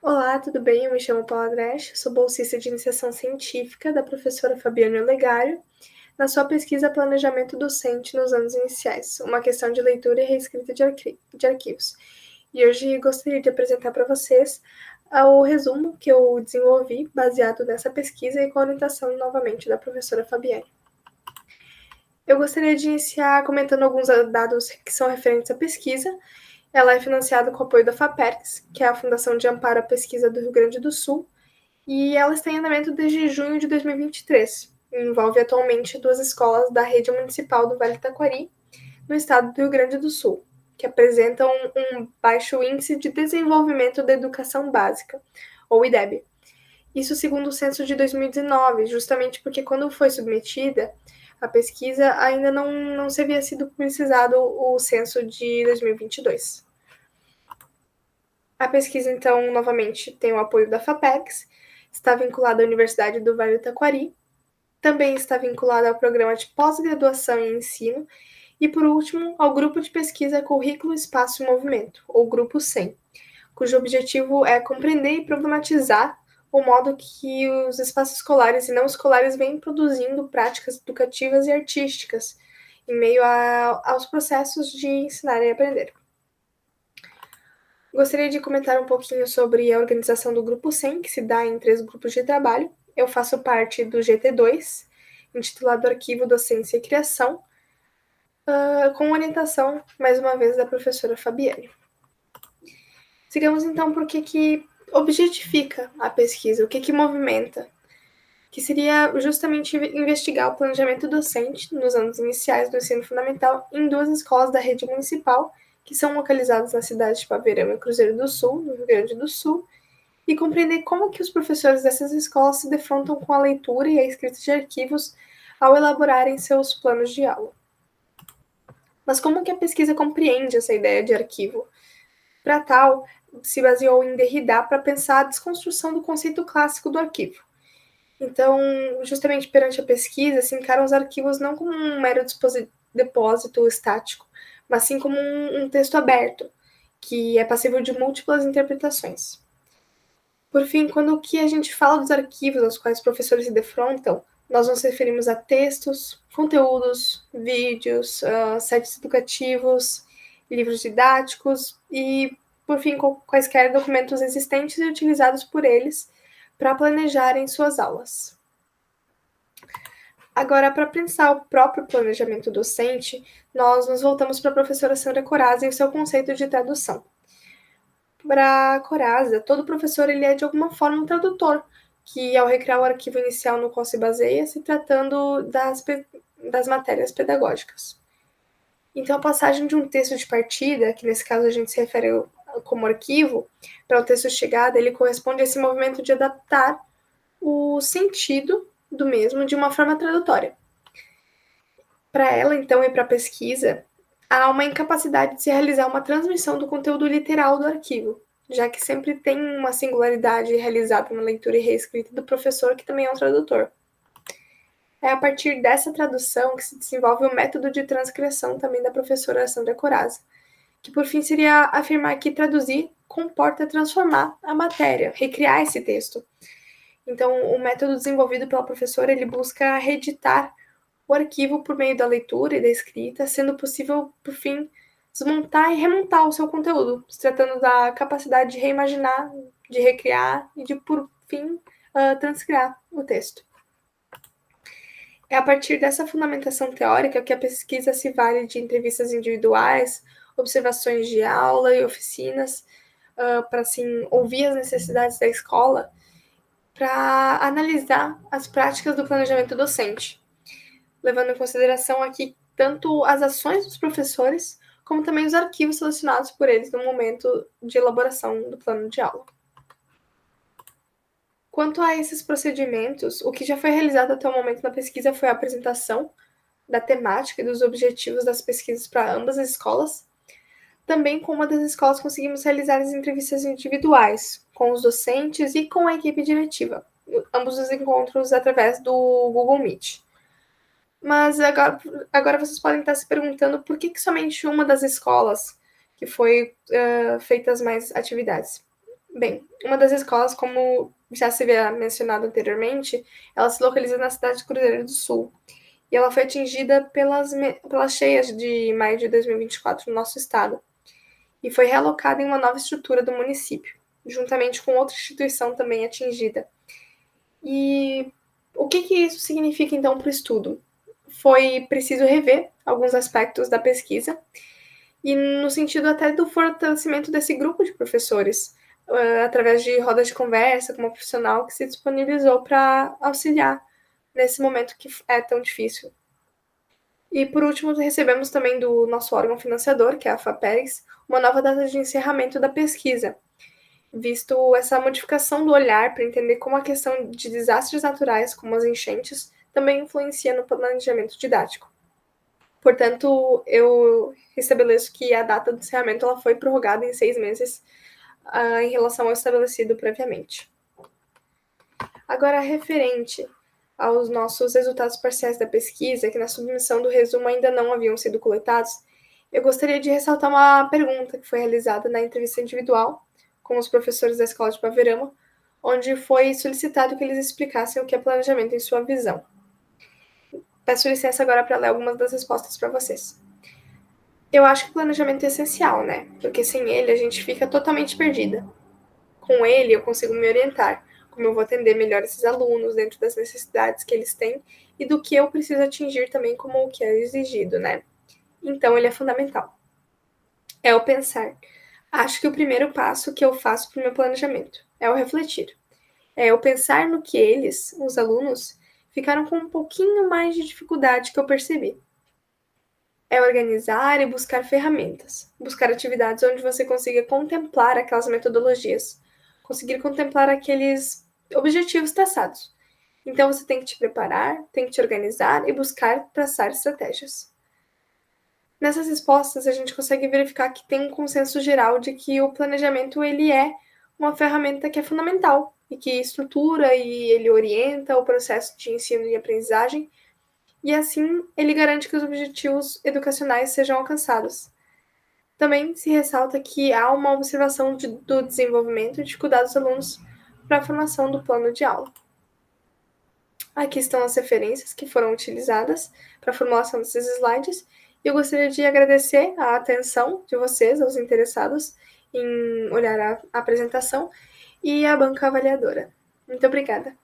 Olá, tudo bem? Eu me chamo Paula Dresch, sou bolsista de iniciação científica da professora Fabiana Olegário, na sua pesquisa Planejamento Docente nos Anos Iniciais, uma questão de leitura e reescrita de arquivos. E hoje gostaria de apresentar para vocês o resumo que eu desenvolvi baseado nessa pesquisa e com a orientação novamente da professora Fabiane. Eu gostaria de iniciar comentando alguns dados que são referentes à pesquisa. Ela é financiada com o apoio da FAPERGS, que é a Fundação de Amparo à Pesquisa do Rio Grande do Sul, e ela está em andamento desde junho de 2023. Envolve atualmente 2 escolas da rede municipal do Vale do Taquari, no estado do Rio Grande do Sul, que apresentam um baixo índice de desenvolvimento da educação básica, ou IDEB. Isso segundo o censo de 2019, justamente porque quando foi submetida a pesquisa, ainda não se havia sido publicizado o censo de 2022. A pesquisa, então, novamente, tem o apoio da FAPECS, está vinculada à Universidade do Vale do Taquari, também está vinculada ao programa de pós-graduação em ensino e, por último, ao grupo de pesquisa Currículo, Espaço e Movimento, ou Grupo 100, cujo objetivo é compreender e problematizar o modo que os espaços escolares e não escolares vêm produzindo práticas educativas e artísticas em meio aos processos de ensinar e aprender. Gostaria de comentar um pouquinho sobre a organização do Grupo 100, que se dá em 3 grupos de trabalho. Eu faço parte do GT2, intitulado Arquivo, Docência e Criação, com orientação, mais uma vez, da professora Fabiane. Sigamos então por que objetifica a pesquisa, o que movimenta, que seria justamente investigar o planejamento docente nos anos iniciais do ensino fundamental em 2 escolas da rede municipal, que são localizadas nas cidades de Paverama e Cruzeiro do Sul, no Rio Grande do Sul, e compreender como que os professores dessas escolas se defrontam com a leitura e a escrita de arquivos ao elaborarem seus planos de aula. Mas como que a pesquisa compreende essa ideia de arquivo? Para tal, se baseou em Derrida para pensar a desconstrução do conceito clássico do arquivo. Então, justamente perante a pesquisa, se encaram os arquivos não como um mero depósito estático, mas sim como um texto aberto, que é passível de múltiplas interpretações. Por fim, quando que a gente fala dos arquivos aos quais os professores se defrontam, nós nos referimos a textos, conteúdos, vídeos, sites educativos, livros didáticos e, por fim, quaisquer documentos existentes e utilizados por eles para planejarem suas aulas. Agora, para pensar o próprio planejamento docente, nós nos voltamos para a professora Sandra Corazza e o seu conceito de tradução. Para a Corazza, todo professor ele é de alguma forma um tradutor, que ao recriar o arquivo inicial no qual se baseia, se tratando das matérias pedagógicas. Então, a passagem de um texto de partida, que nesse caso a gente se refere como arquivo, para o texto de chegada, ele corresponde a esse movimento de adaptar o sentido do mesmo de uma forma tradutória. Para ela, então, e para a pesquisa, há uma incapacidade de se realizar uma transmissão do conteúdo literal do arquivo, já que sempre tem uma singularidade realizada na leitura e reescrita do professor, que também é um tradutor. É a partir dessa tradução que se desenvolve o método de transcrição também da professora Sandra Corazza, que por fim seria afirmar que traduzir comporta transformar a matéria, recriar esse texto. Então, o método desenvolvido pela professora, ele busca reeditar o arquivo por meio da leitura e da escrita, sendo possível, por fim, desmontar e remontar o seu conteúdo, se tratando da capacidade de reimaginar, de recriar e de, por fim, transcriar o texto. É a partir dessa fundamentação teórica que a pesquisa se vale de entrevistas individuais, observações de aula e oficinas, para assim, ouvir as necessidades da escola, para analisar as práticas do planejamento docente, levando em consideração aqui tanto as ações dos professores, como também os arquivos selecionados por eles no momento de elaboração do plano de aula. Quanto a esses procedimentos, o que já foi realizado até o momento na pesquisa foi a apresentação da temática e dos objetivos das pesquisas para ambas as escolas. Também com uma das escolas conseguimos realizar as entrevistas individuais com os docentes e com a equipe diretiva, ambos os encontros através do Google Meet. Mas agora vocês podem estar se perguntando por que somente uma das escolas que foi feitas mais atividades. Bem, uma das escolas, como já se havia mencionado anteriormente, ela se localiza na cidade de Cruzeiro do Sul. E ela foi atingida pelas cheias de maio de 2024 no nosso estado. E foi realocada em uma nova estrutura do município, juntamente com outra instituição também atingida. E o que isso significa, então, para o estudo? Foi preciso rever alguns aspectos da pesquisa, e no sentido até do fortalecimento desse grupo de professores, através de rodas de conversa com uma profissional que se disponibilizou para auxiliar nesse momento que é tão difícil. E por último, recebemos também do nosso órgão financiador, que é a FAPERES, uma nova data de encerramento da pesquisa, visto essa modificação do olhar para entender como a questão de desastres naturais, como as enchentes, também influencia no planejamento didático. Portanto, eu estabeleço que a data do encerramento ela foi prorrogada em 6 meses em relação ao estabelecido previamente. Agora, referente aos nossos resultados parciais da pesquisa, que na submissão do resumo ainda não haviam sido coletados, eu gostaria de ressaltar uma pergunta que foi realizada na entrevista individual com os professores da Escola de Paverama, onde foi solicitado que eles explicassem o que é planejamento em sua visão. Peço licença agora para ler algumas das respostas para vocês. Eu acho que o planejamento é essencial, né? Porque sem ele a gente fica totalmente perdida. Com ele eu consigo me orientar, como eu vou atender melhor esses alunos dentro das necessidades que eles têm e do que eu preciso atingir também como o que é exigido, né? Então ele é fundamental. É o pensar. Acho que o primeiro passo que eu faço para o meu planejamento é o refletir. É eu pensar no que eles, os alunos, ficaram com um pouquinho mais de dificuldade que eu percebi. É organizar e buscar ferramentas. Buscar atividades onde você consiga contemplar aquelas metodologias. Conseguir contemplar aqueles objetivos traçados. Então você tem que te preparar, tem que te organizar e buscar traçar estratégias. Nessas respostas, a gente consegue verificar que tem um consenso geral de que o planejamento ele é uma ferramenta que é fundamental e que estrutura e ele orienta o processo de ensino e aprendizagem, e assim ele garante que os objetivos educacionais sejam alcançados. Também se ressalta que há uma observação do desenvolvimento e dificuldade dos alunos para a formação do plano de aula. Aqui estão as referências que foram utilizadas para a formulação desses slides, e eu gostaria de agradecer a atenção de vocês, aos interessados em olhar a apresentação, e a banca avaliadora. Muito obrigada.